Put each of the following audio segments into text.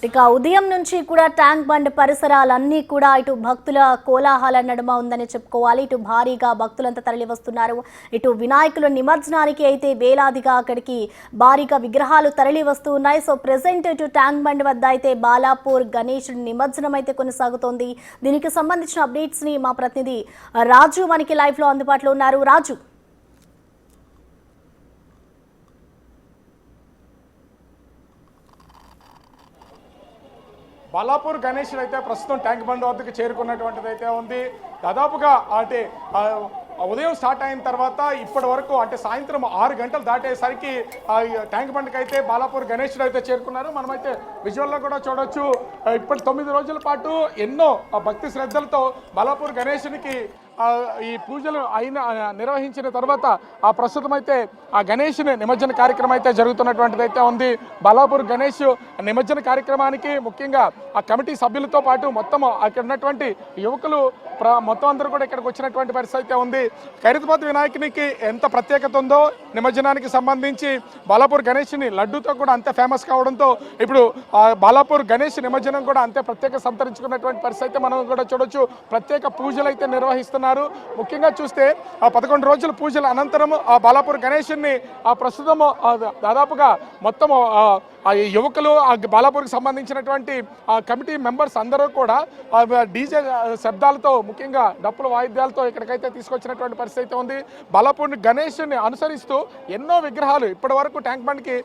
ఇక ఉదయం నుంచి కూడా ట్యాంక్ బండ్ పరిసరాలన్నీ కూడా ఇటు భక్తుల కోలాహల నడుమ ఉందని చెప్పుకోవాలి. ఇటు భారీగా భక్తులంతా తరలి వస్తున్నారు. ఇటు వినాయకుల నిమజ్జనానికి అయితే వేలాదిగా అక్కడికి భారీగా విగ్రహాలు తరలి వస్తూ ఉన్నాయి. సో ప్రెసెంట్ ఇటు ట్యాంక్ బండ్ వద్ద అయితే బాలాపూర్ గణేష్ నిమజ్జనం అయితే కొనసాగుతోంది. దీనికి సంబంధించిన అప్డేట్స్ ని మా ప్రతినిధి రాజు మనకి లైవ్ లో అందుబాటులో ఉన్నారు. రాజు, బాలాపూర్ గణేష్ అయితే ప్రస్తుతం ట్యాంక్ బండ్ వద్దకు చేరుకున్నటువంటిది అయితే ఉంది. దాదాపుగా అంటే ఉదయం స్టార్ట్ అయిన తర్వాత ఇప్పటి వరకు అంటే సాయంత్రం 6 గంటలు దాటేసరికి ట్యాంక్ బండ్కి అయితే బాలాపూర్ గణేషుడు అయితే చేరుకున్నారు. మనమైతే విజువల్లో కూడా చూడొచ్చు. ఇప్పటి 9 రోజుల పాటు ఎన్నో భక్తి శ్రద్ధలతో బాలాపూర్ గణేషునికి ఈ పూజలు నిర్వహించిన తర్వాత ప్రస్తుతం అయితే ఆ గణేష్ నిమజ్జన కార్యక్రమం అయితే జరుగుతున్నటువంటిది అయితే ఉంది. బాలాపూర్ గణేష్ నిమజ్జన కార్యక్రమానికి ముఖ్యంగా ఆ కమిటీ సభ్యులతో పాటు మొత్తం అక్కడ ఉన్నటువంటి యువకులు మొత్తం అందరూ కూడా ఇక్కడికి వచ్చినటువంటి పరిస్థితి అయితే ఉంది. ఖైరతాబాద్ వినాయకునికి ఎంత ప్రత్యేకత ఉందో నిమజ్జనానికి సంబంధించి బాలాపూర్ గణేష్ని లడ్డూతో కూడా అంతే ఫేమస్ కావడంతో ఇప్పుడు బాలాపూర్ గణేష్ నిమజ్జనం కూడా అంతే ప్రత్యేక సంతరించుకున్నటువంటి పరిస్థితి అయితే మనం కూడా చూడొచ్చు. ప్రత్యేక పూజలు అయితే నిర్వహిస్తున్నారు. ముఖ్యంగా చూస్తే 11 రోజుల పూజల అనంతరం ఆ బాలాపూర్ గణేష్ని ప్రస్తుతం దాదాపుగా మొత్తం యువకులు బాలాపూర్కి సంబంధించినటువంటి కమిటీ మెంబర్స్ అందరూ కూడా డీజే శబ్దాలతో ముఖ్యంగా డప్పుల వాయిద్యాలతో ఇక్కడికైతే తీసుకొచ్చినటువంటి పరిస్థితి ఉంది. బాలాపూర్ గణేష్ని అనుసరిస్తూ ఎన్నో విగ్రహాలు ఇప్పటి వరకు ట్యాంక్ బండ్కి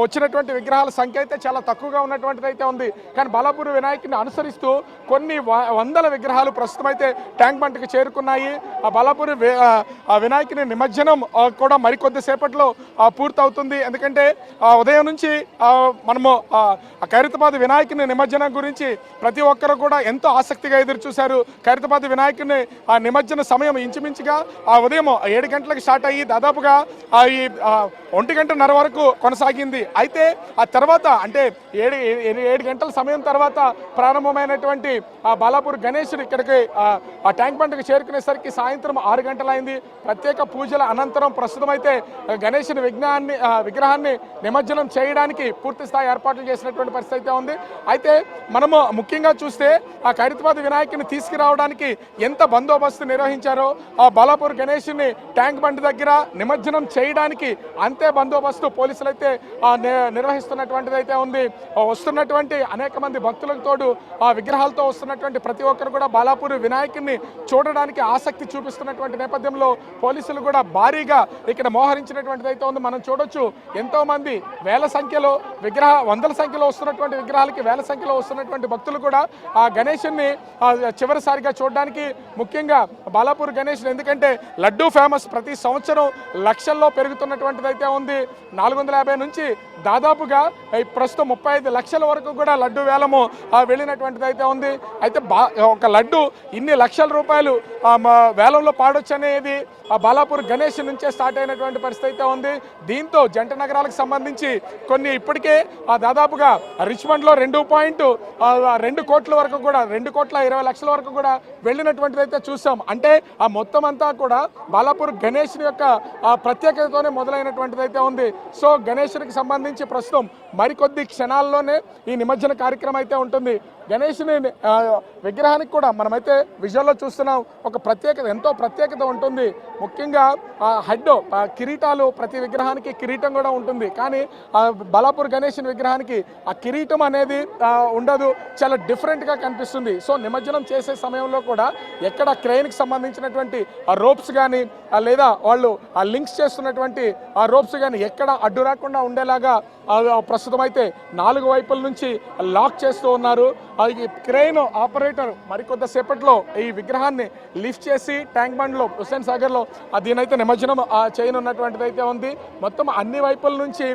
వచ్చినటువంటి విగ్రహాల సంఖ్య అయితే చాలా తక్కువగా ఉన్నటువంటిది అయితే ఉంది. కానీ బాలాపూర్ వినాయకుని అనుసరిస్తూ కొన్ని వందల విగ్రహాలు ప్రస్తుతం అయితే ట్యాంక్ బండ్కి చేరుకున్నాయి. ఆ బాలాపూర్ వినాయకుని నిమజ్జనం కూడా మరికొద్దిసేపట్లో పూర్తవుతుంది. ఎందుకంటే ఉదయం నుంచి మనము ఖైరతాబాద్ వినాయకుని నిమజ్జనం గురించి ప్రతి ఒక్కరు కూడా ఎంతో ఆసక్తిగా ఎదురు చూశారు. ఖైరతాబాద్ వినాయకుని నిమజ్జన సమయం ఇంచుమించుగా ఉదయం 7 గంటలకు స్టార్ట్ అయ్యి దాదాపుగా ఈ 1 గంటన్నర వరకు కొనసాగింది. అయితే ఆ తర్వాత అంటే 7 గంటల సమయం తర్వాత ప్రారంభమైనటువంటి బాలాపూర్ గణేష్ ఇక్కడికి ఆ ట్యాంక్ బండ్కి చేరుకునేసరికి సాయంత్రం 6 గంటలైంది. ప్రత్యేక పూజల అనంతరం ప్రస్తుతం అయితే గణేష్ విగ్రహాన్ని నిమజ్జనం చేయడానికి పూర్తి స్థాయి ఏర్పాట్లు చేసినటువంటి పరిస్థితి అయితే ఉంది. అయితే మనము ముఖ్యంగా చూస్తే ఆ ఖైరతాబాద్ వినాయకుని తీసుకురావడానికి ఎంత బందోబస్తు నిర్వహించారో ఆ బాలాపూర్ గణేష్ని ట్యాంక్ బండ్ దగ్గర నిమజ్జనం చేయడానికి అంతే బందోబస్తు పోలీసులు అయితే నిర్వహిస్తున్నటువంటిది అయితే ఉంది. వస్తున్నటువంటి అనేక మంది భక్తులకు తోడు ఆ విగ్రహాలతో వస్తున్నటువంటి ప్రతి ఒక్కరు కూడా బాలాపూర్ వినాయకుని చూడడానికి ఆసక్తి చూపిస్తున్నటువంటి నేపథ్యంలో పోలీసులు కూడా భారీగా ఇక్కడ మోహరించినటువంటిది అయితే ఉంది. మనం చూడొచ్చు ఎంతో మంది వేల సంఖ్యలో వందల సంఖ్యలో వస్తున్నటువంటి విగ్రహాలకి వేల సంఖ్యలో వస్తున్నటువంటి భక్తులు కూడా ఆ గణేష్ని చివరిసారిగా చూడడానికి ముఖ్యంగా బాలాపూర్ గణేష్ ఎందుకంటే లడ్డూ ఫేమస్ ప్రతి సంవత్సరం లక్షల్లో పెరుగుతున్నటువంటిది అయితే ఉంది. 450 నుంచి దాదాపుగా ప్రస్తుతం 35 లక్షల వరకు కూడా లడ్డు వేలము వెళ్ళినటువంటిది అయితే ఉంది. అయితే ఒక లడ్డు ఇన్ని లక్షల రూపాయలు వేలంలో పాడొచ్చు అనేది బాలాపూర్ గణేష్ నుంచే స్టార్ట్ అయినటువంటి పరిస్థితి అయితే ఉంది. దీంతో జంట నగరాలకు సంబంధించి కొన్ని ఇప్పటికే దాదాపుగా రిచ్మండ్లో 2.2 కోట్ల వరకు కూడా 2,20,00,000 వరకు కూడా వెళ్ళినటువంటిది అయితే చూసాం. అంటే ఆ మొత్తం అంతా కూడా బాలాపూర్ గణేష్ యొక్క ప్రత్యేకతతోనే మొదలైనటువంటిది అయితే ఉంది. సో గణేష్కి సంబంధించి ప్రస్తుతం మరికొద్ది క్షణాల్లోనే ఈ నిమజ్జన కార్యక్రమం అయితే ఉంటుంది. గణేష్ని విగ్రహానికి కూడా మనమైతే విజువల్లో చూస్తున్నాం. ఒక ప్రత్యేకత ఎంతో ప్రత్యేకత ఉంటుంది. ముఖ్యంగా హెడ్ కిరీటాలు ప్రతి విగ్రహానికి కిరీటం కూడా ఉంటుంది. కానీ బాలాపూర్ గణేష్ విగ్రహానికి ఆ కిరీటం అనేది ఉండదు. చాలా డిఫరెంట్గా కనిపిస్తుంది. సో నిమజ్జనం చేసే సమయంలో కూడా ఎక్కడ క్రెయిన్కి సంబంధించినటువంటి ఆ రోప్స్ కానీ లేదా వాళ్ళు ఆ లింక్స్ చేస్తున్నటువంటి ఆ రోప్స్ కానీ ఎక్కడ అడ్డు రాకుండా ఉండేలాగా ప్రస్తుతం అయితే 4 వైపుల నుంచి లాక్ చేస్తూ ఉన్నారు. ఈ క్రెయిన్ ఆపరేటర్ మరికొద్దిసేపట్లో ఈ విగ్రహాన్ని లిఫ్ట్ చేసి ట్యాంక్ బండ్లో హుస్సేన్ సాగర్లో దీనైతే నిమజ్జనం చేయనున్నటువంటిది అయితే ఉంది. మొత్తం అన్ని వైపుల నుంచి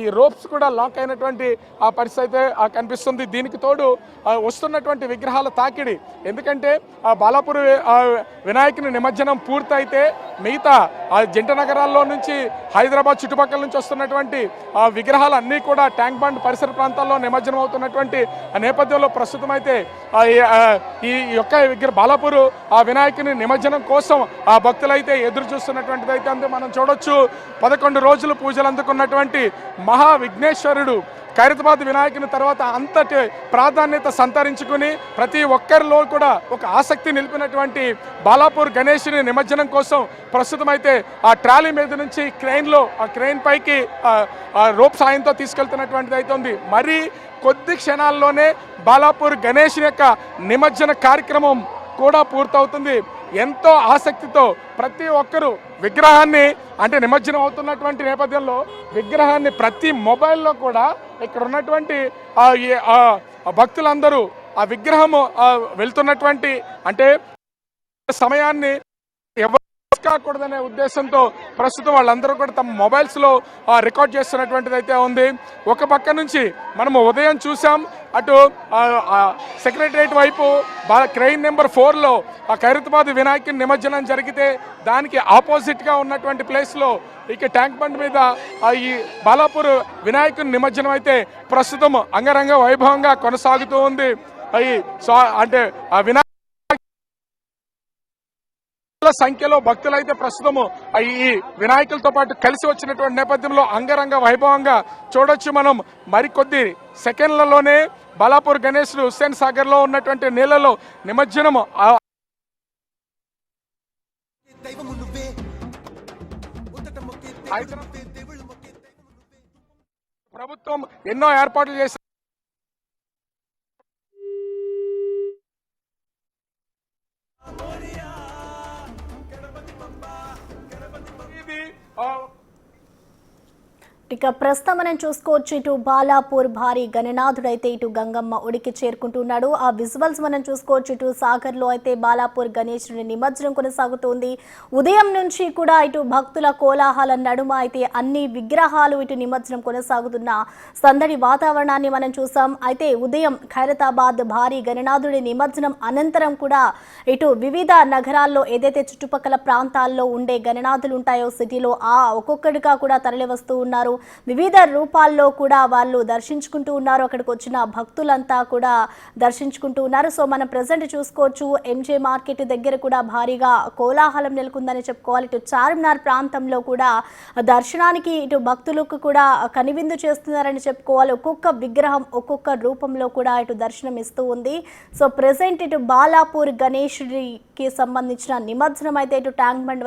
ఈ రోప్స్ కూడా లాక్ అయినటువంటి ఆ పరిస్థితి అయితే కనిపిస్తుంది. దీనికి తోడు వస్తున్నటువంటి విగ్రహాల తాకిడి ఎందుకంటే బాలాపూర్ వినాయకుని నిమజ్జనం పూర్తయితే మిగతా జంట నగరాల్లో నుంచి హైదరాబాద్ చుట్టుపక్కల నుంచి వస్తున్నటువంటి విగ్రహాలు అన్నీ కూడా ట్యాంక్ బండ్ పరిసర ప్రాంతాల్లో నిమజ్జనం అవుతున్నటువంటి నేపథ్యంలో నేపథ్యంలో ప్రస్తుతం అయితే ఈ యొక్క బాలాపూర్ ఆ వినాయకుని నిమజ్జనం కోసం ఆ భక్తులైతే ఎదురు చూస్తున్నటువంటిది అయితే అందు మనం చూడొచ్చు. 11 రోజులు పూజలు అందుకున్నటువంటి మహా విఘ్నేశ్వరుడు ఖైరతాబాద్ వినాయకుని తర్వాత అంతటి ప్రాధాన్యత సంతరించుకుని ప్రతి ఒక్కరిలో కూడా ఒక ఆసక్తి నిలిపినటువంటి బాలాపూర్ గణేష్ని నిమజ్జనం కోసం ప్రస్తుతం అయితే ఆ ట్రాలీ మీద నుంచి ఆ క్రెయిన్ పైకి రోప్ సాయంతో తీసుకెళ్తున్నటువంటిది అయితే ఉంది. మరి కొద్ది క్షణాల్లోనే బాలాపూర్ గణేష్ యొక్క నిమజ్జన కార్యక్రమం కూడా పూర్తవుతుంది. ఎంతో ఆసక్తితో ప్రతి ఒక్కరూ విగ్రహాన్ని అంటే నిమజ్జనం అవుతున్నటువంటి నేపథ్యంలో విగ్రహాన్ని ప్రతి మొబైల్లో కూడా ఇక్కడ ఉన్నటువంటి భక్తులందరూ ఆ విగ్రహము వెళ్తున్నటువంటి అంటే సమయాన్ని కాకూడదనే ఉద్దేశంతో ప్రస్తుతం వాళ్ళందరూ కూడా తమ మొబైల్స్లో రికార్డ్ చేస్తున్నటువంటిది అయితే ఉంది. ఒక పక్క నుంచి మనము ఉదయం చూసాం, అటు సెక్రటరియట్ వైపు క్రెయిన్ నెంబర్ 4లో ఆ ఖైరతాబాద్ వినాయకుని నిమజ్జనం జరిగితే దానికి ఆపోజిట్గా ఉన్నటువంటి ప్లేస్లో ఇక ట్యాంక్ బండ్ మీద ఈ బాలాపూర్ వినాయకుని నిమజ్జనం అయితే ప్రస్తుతం అంగరంగ వైభవంగా కొనసాగుతూ ఉంది. అంటే ఆ వినాయక సంఖ్యలో భక్తులైతే ప్రస్తుతము ఈ వినాయకులతో పాటు కలిసి వచ్చినటువంటి నేపథ్యంలో అంగరంగ వైభవంగా చూడొచ్చు మనం. మరికొద్ది సెకండ్లలోనే బాలాపూర్ గణేష్ హుస్సేన్ సాగర్ లో ఉన్నటువంటి నీళ్లలో నిమజ్జనము ప్రభుత్వం ఎన్నో ఏర్పాట్లు చేసి ఇక ప్రస్తుతం మనం చూసుకోవచ్చు, ఇటు బాలాపూర్ భారీ గణనాథుడైతే ఇటు గంగమ్మ ఒడికి చేరుకుంటున్నాడు. ఆ విజువల్స్ మనం చూసుకోవచ్చు. ఇటు సాగర్లో అయితే బాలాపూర్ గణేశుడి నిమజ్జనం కొనసాగుతోంది. ఉదయం నుంచి కూడా ఇటు భక్తుల కోలాహల నడుమ అయితే అన్ని విగ్రహాలు ఇటు నిమజ్జనం కొనసాగుతున్న సందడి వాతావరణాన్ని మనం చూసాం. అయితే ఉదయం ఖైరతాబాద్ భారీ గణనాథుడి నిమజ్జనం అనంతరం కూడా ఇటు వివిధ నగరాల్లో ఏదైతే చుట్టుపక్కల ప్రాంతాల్లో ఉండే గణనాథులు ఉంటాయో సిటీలో ఒక్కొక్కడిగా కూడా తరలి వస్తూ ఉన్నారు. వివిధ రూపాల్లో కూడా వాళ్ళు దర్శించుకుంటూ ఉన్నారు. అక్కడికి వచ్చిన భక్తులంతా కూడా దర్శించుకుంటూ ఉన్నారు. సో మనం ప్రజెంట్ చూసుకోవచ్చు, ఎంజే మార్కెట్ దగ్గర కూడా భారీగా కోలాహలం నెలకొందని చెప్పుకోవాలి. ఇటు చార్మినార్ ప్రాంతంలో కూడా దర్శనానికి ఇటు భక్తులకు కూడా కనివిందు చేస్తున్నారని చెప్పుకోవాలి. ఒక్కొక్క విగ్రహం ఒక్కొక్క రూపంలో కూడా ఇటు దర్శనం ఇస్తూ ఉంది. సో ప్రజెంట్ ఇటు బాలాపూర్ గణేశుడికి సంబంధించిన నిమజ్జనం అయితే ఇటు ట్యాంక్ బండ్